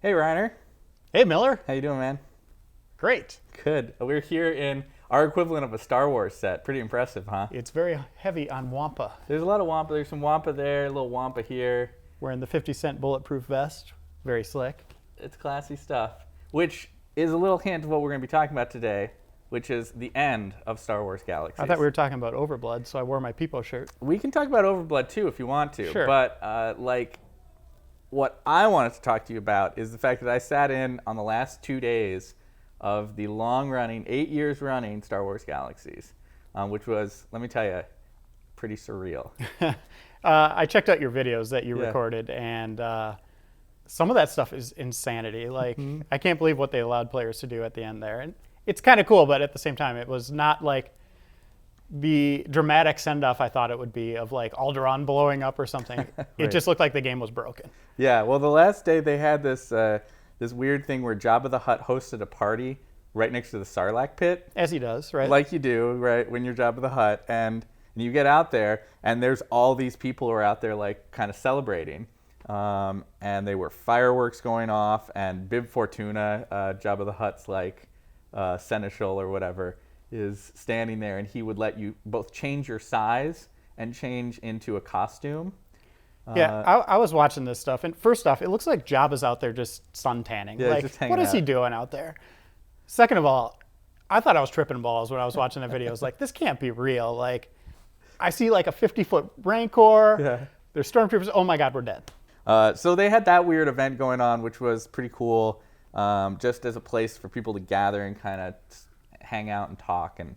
Hey, Reiner. Hey, Miller. How you doing, man? Great. Good. We're here in our equivalent of a Star Wars set. Pretty impressive, huh? It's very heavy on Wampa. There's a lot of Wampa. There's some Wampa there, a little Wampa here. Wearing the 50-cent bulletproof vest. Very slick. It's classy stuff, which is a little hint of what we're going to be talking about today, which is the end of Star Wars Galaxies. I thought we were talking about Overblood, so I wore my Peepo shirt. We can talk about Overblood, too, if you want to. Sure. But, what I wanted to talk to you about is the fact that I sat in on the last 2 days of the long-running, 8 years running Star Wars Galaxies, which was, let me tell you, pretty surreal. I checked out your videos that you Yeah. recorded, and some of that stuff is insanity. Like, I can't believe what they allowed players to do at the end there. And it's kind of cool, but at the same time, it was not like the dramatic send-off I thought it would be of like Alderaan blowing up or something. It Right. just looked like the game was broken. Yeah, well, the last day they had this weird thing where Jabba the Hutt hosted a party right next to the Sarlacc pit. As he does, right? Like you do, right, when you're Jabba the Hutt. And you get out there, and there's all these people who are out there, like, kind of celebrating. And there were fireworks going off, and Bib Fortuna, Jabba the Hutt's, like, seneschal or whatever, is standing there, and he would let you both change your size and change into a costume. Yeah, I was watching this stuff, and first off, it looks like Jabba's out there just suntanning. Yeah, like, just hanging what is he out. doing out there? Second of all, I thought I was tripping balls when I was watching the videos. Like, this can't be real. Like, I see like a 50-foot Rancor. Yeah. There's stormtroopers. Oh my God, we're dead. So they had that weird event going on, which was pretty cool, just as a place for people to gather and kind of hang out and talk. And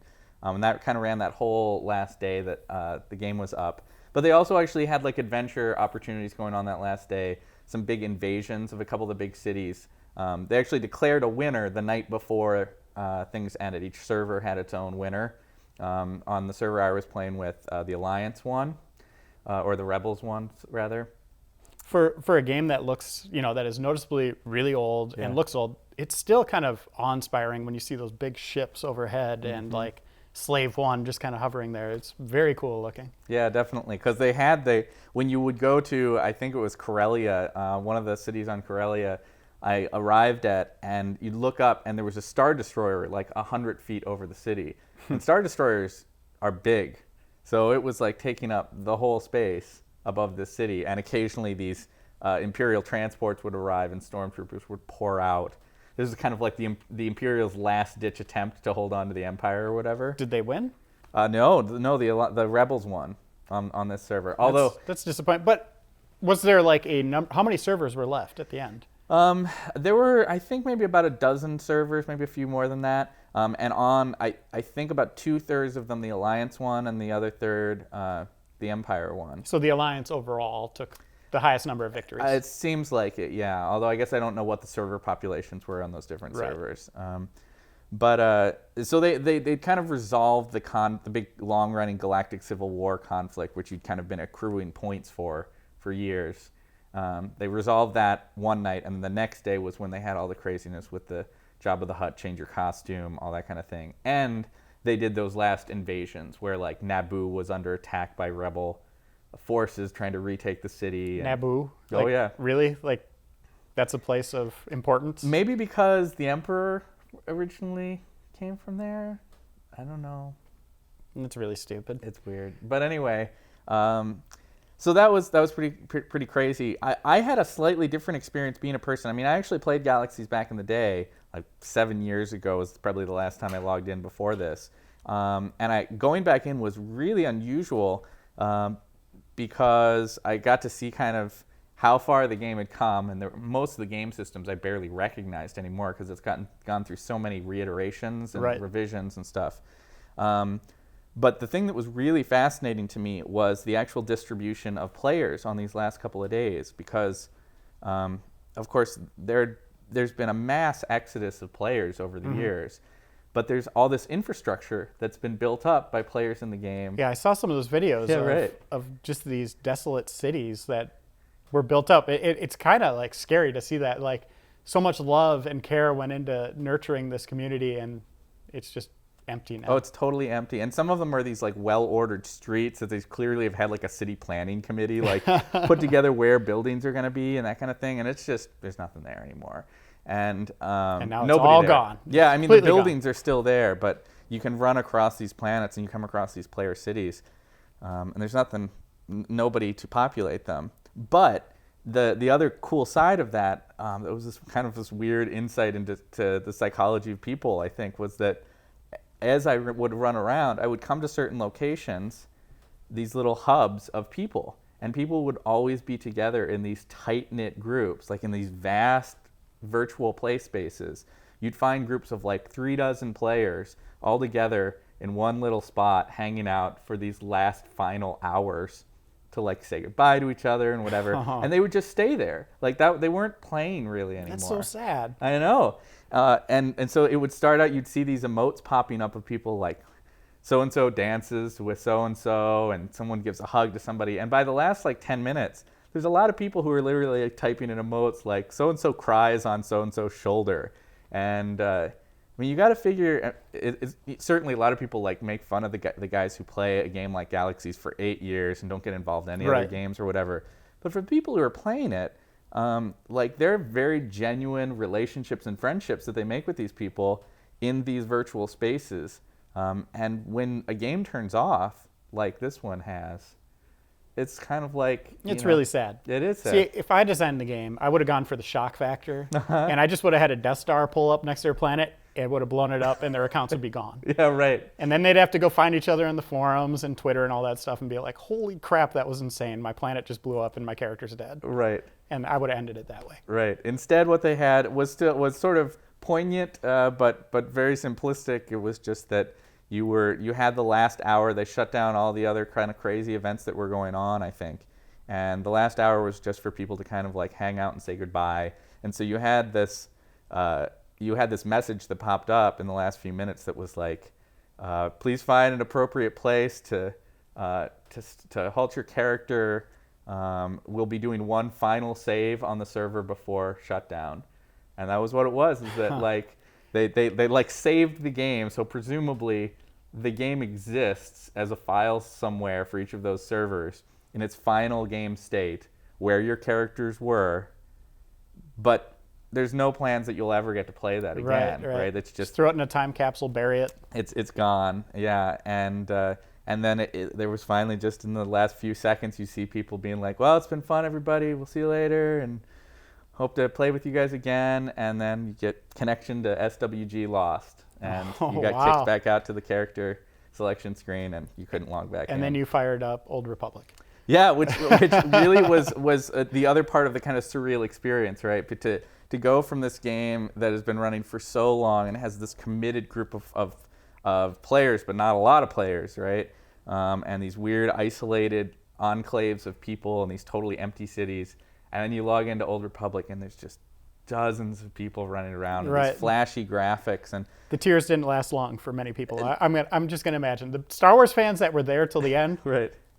that kind of ran that whole last day that the game was up. But they also actually had like adventure opportunities going on that last day, some big invasions of a couple of the big cities. They actually declared a winner the night before things ended. Each server had its own winner. On the server I was playing with, the Alliance won, or the Rebels won, rather. For a game that looks, that is noticeably really old and looks old, it's still kind of awe-inspiring when you see those big ships overhead and like Slave One just kind of hovering there. It's very cool looking. Yeah, definitely. Because when you would go to, I think it was Corellia, one of the cities on Corellia, I arrived at, and you'd look up, and there was a Star Destroyer like 100 feet over the city. And Star Destroyers are big, so it was like taking up the whole space above the city. And occasionally these Imperial transports would arrive, and stormtroopers would pour out. This is kind of like the Imperial's last-ditch attempt to hold on to the Empire or whatever. Did they win? No, the Rebels won on this server. Although that's disappointing. But was there like a number? How many servers were left at the end? there were, I think, maybe about a dozen servers, maybe a few more than that. I think about 2/3 of them the Alliance won, and the other third the Empire won. So the Alliance overall took the highest number of victories. It seems like it, yeah. Although I guess I don't know what the server populations were on those different Right. servers. So they kind of resolved the big long-running galactic civil war conflict, which you'd kind of been accruing points for years. They resolved that one night, and the next day was when they had all the craziness with the Jabba the Hutt, change your costume, all that kind of thing. And they did those last invasions where like Naboo was under attack by rebel forces trying to retake the city. Naboo. Oh, yeah. Really? Like, that's a place of importance? Maybe because the Emperor originally came from there. I don't know. That's really stupid. It's weird. But anyway, so that was pretty crazy. I had a slightly different experience being a person. I mean, I actually played Galaxies back in the day, like 7 years ago was probably the last time I logged in before this. Going back in was really unusual because I got to see kind of how far the game had come, and most of the game systems I barely recognized anymore because it's gone through so many reiterations and Right. revisions and stuff. But the thing that was really fascinating to me was the actual distribution of players on these last couple of days because, of course, there's been a mass exodus of players over the years, but there's all this infrastructure that's been built up by players in the game. Yeah, I saw some of those videos Yeah, of just these desolate cities that were built up. It's kind of like scary to see that. Like, so much love and care went into nurturing this community, and it's just empty now. Oh, it's totally empty. And some of them are these like well-ordered streets that they clearly have had like a city planning committee like put together where buildings are going to be and that kind of thing. And it's just, there's nothing there anymore. And now it's nobody all there. gone. Yeah, I mean, the Completely buildings are still there, but you can run across these planets and you come across these player cities. And there's nobody to populate them. But the other cool side of that, that was this kind of this weird insight into the psychology of people, I think, was that as I would run around, I would come to certain locations, these little hubs of people, and people would always be together in these tight-knit groups, like in these vast virtual play spaces. You'd find groups of like 36 players all together in one little spot hanging out for these last final hours to like say goodbye to each other and whatever. And they would just stay there like that. They weren't playing really anymore. That's so sad. I know. And so it would start out, you'd see these emotes popping up of people like so-and-so dances with so-and-so and someone gives a hug to somebody. And by the last like 10 minutes, there's a lot of people who are literally like, typing in emotes like so-and-so cries on so-and-so's shoulder. And I mean, you got to figure, certainly a lot of people like make fun of the guys who play a game like Galaxies for 8 years and don't get involved in any other games or whatever. But for the people who are playing it, like there are very genuine relationships and friendships that they make with these people in these virtual spaces. And when a game turns off, like this one has, it's kind of like... It's really sad. It is sad. See, if I designed the game, I would have gone for the shock factor, and I just would have had a Death Star pull up next to their planet, it would have blown it up, and their accounts would be gone. Yeah, right. And then they'd have to go find each other in the forums and Twitter and all that stuff and be like, holy crap, that was insane. My planet just blew up and my character's dead. Right. And I would have ended it that way. Right. Instead, what they had was sort of poignant, but very simplistic. It was just that you had the last hour. They shut down all the other kind of crazy events that were going on, I think. And the last hour was just for people to kind of like hang out and say goodbye. And so you had this message that popped up in the last few minutes that was like, please find an appropriate place to halt your character. We'll be doing one final save on the server before shutdown. And that was what it was, is that like they like saved the game, so presumably the game exists as a file somewhere for each of those servers in its final game state where your characters were, but there's no plans that you'll ever get to play that again, right? It's just throw it in a time capsule, bury it. It's gone, yeah. And then there was finally just in the last few seconds, you see people being like, well, it's been fun, everybody. We'll see you later, and hope to play with you guys again. And then you get connection to SWG lost, and you got kicked back out to the character selection screen, and you couldn't log back in. And then you fired up Old Republic. Yeah, which really was the other part of the kind of surreal experience, right? But to go from this game that has been running for so long and has this committed group of players, but not a lot of players, right? And these weird isolated enclaves of people and these totally empty cities. And then you log into Old Republic and there's just dozens of people running around with these flashy graphics. And the tears didn't last long for many people. I'm just going to imagine. The Star Wars fans that were there till the end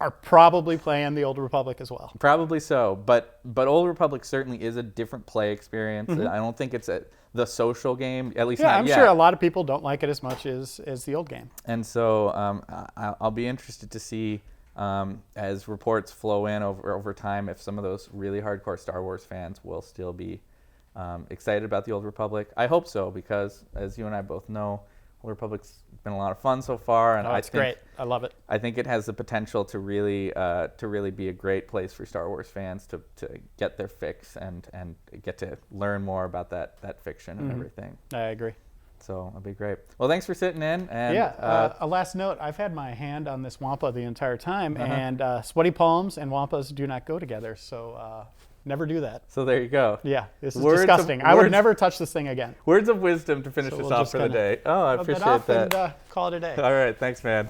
are probably playing the Old Republic as well. Probably so. But Old Republic certainly is a different play experience. I don't think it's the social game, at least not yet. I'm sure a lot of people don't like it as much as the old game. And so I'll be interested to see, as reports flow in over time, if some of those really hardcore Star Wars fans will still be excited about the Old Republic. I hope so, because as you and I both know, Old Republic's been a lot of fun so far, and it's great. I love it. I think it has the potential to really be a great place for Star Wars fans to get their fix and get to learn more about that fiction and everything. I agree. So it'll be great. Well, thanks for sitting in. And a last note: I've had my hand on this Wampa the entire time, and sweaty palms and Wampas do not go together. So. Never do that. So there you go. Yeah, this is disgusting. I would never touch this thing again. Words of wisdom to finish us off for the day. Oh, I appreciate that. And call it a day. All right, thanks, man.